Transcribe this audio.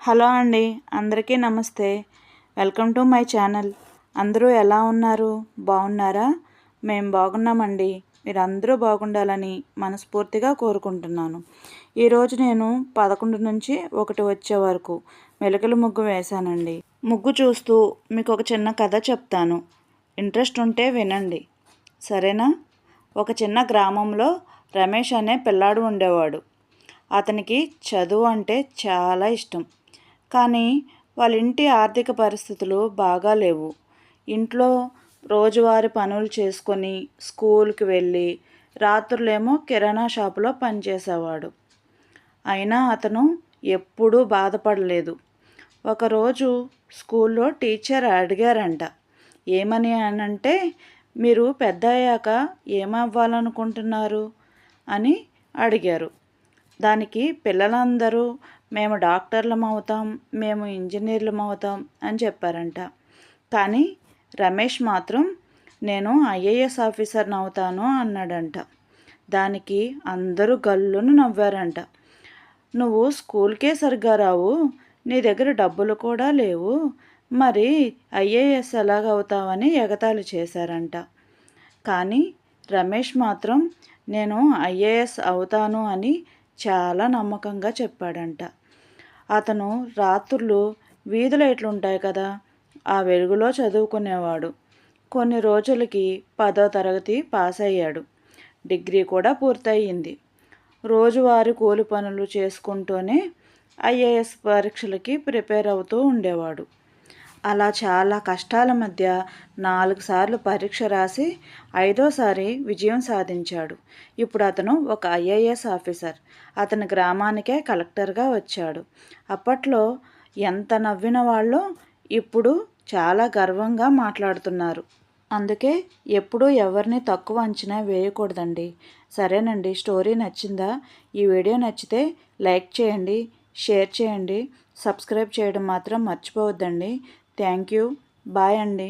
Hello అండి, అందరికీ నమస్తే. Welcome to my channel. అందరూ ఎలా ఉన్నారు? బాగున్నారా? మేము బాగున్నామండి. మీరందరూ బాగుండాలని మనస్ఫూర్తిగా కోరుకుంటున్నాను. ఈరోజు నేను 11 నుంచి 1 వచ్చే వరకు మెలికల ముగ్గు వేశానండి. ముగ్గు చూస్తూ మీకు ఒక చిన్న కథ చెప్తాను. ఇంట్రెస్ట్ ఉంటే వినండి, సరేనా? ఒక చిన్న గ్రామంలో రమేష్ అనే పిల్లాడు ఉండేవాడు. అతనికి చదువు అంటే చాలా ఇష్టం. కానీ వాళ్ళ ఇంటి ఆర్థిక పరిస్థితులు బాగా లేవు. ఇంట్లో రోజువారీ పనులు చేసుకొని స్కూల్కి వెళ్ళి రాత్రులేమో కిరాణా షాపులో పనిచేసేవాడు. అయినా అతను ఎప్పుడూ బాధపడలేదు. ఒకరోజు స్కూల్లో టీచర్ అడిగారంట, ఏమని అనంటే, మీరు పెద్ద అయ్యాక ఏమవ్వాలనుకుంటున్నారు అని అడిగారు. దానికి పిల్లలందరూ మేము డాక్టర్లం అవుతాం, మేము ఇంజనీర్లం అవుతాం అని చెప్పారంట. కానీ రమేష్ మాత్రం నేను ఐఏఎస్ ఆఫీసర్ని అవుతాను అన్నాడంట. దానికి అందరూ గల్లును నవ్వారంట. నువ్వు స్కూల్కే సరిగ్గా రావు, నీ దగ్గర డబ్బులు కూడా లేవు, మరి ఐఏఎస్ ఎలాగవుతావని ఎగతాళి చేశారంట. కానీ రమేష్ మాత్రం నేను ఐఏఎస్ అవుతాను అని చాలా నమ్మకంగా చెప్పాడంట. అతను రాత్రులు వీధి లైట్లు ఉంటాయి కదా, ఆ వెలుగులో చదువుకునేవాడు. కొన్ని రోజులకి 10వ తరగతి పాస్ అయ్యాడు. డిగ్రీ కూడా పూర్తయింది. రోజువారీ కూలి పనులు చేసుకుంటూనే ఐఏఎస్ పరీక్షలకి ప్రిపేర్ అవుతూ ఉండేవాడు. అలా చాలా కష్టాల మధ్య 4 సార్లు పరీక్ష రాసి 5వసారి విజయం సాధించాడు. ఇప్పుడు అతను ఒక ఐఏఎస్ ఆఫీసర్. అతని గ్రామానికే కలెక్టర్గా వచ్చాడు. అప్పట్లో ఎంత నవ్విన వాళ్ళో ఇప్పుడు చాలా గర్వంగా మాట్లాడుతున్నారు. అందుకే ఎప్పుడూ ఎవరిని తక్కువ అంచనా వేయకూడదండి. సరేనండి, స్టోరీ నచ్చిందా? ఈ వీడియో నచ్చితే లైక్ చేయండి, షేర్ చేయండి, సబ్స్క్రైబ్ చేయడం మాత్రం మర్చిపోవద్దండి. Thank you. బాయ్ అండి.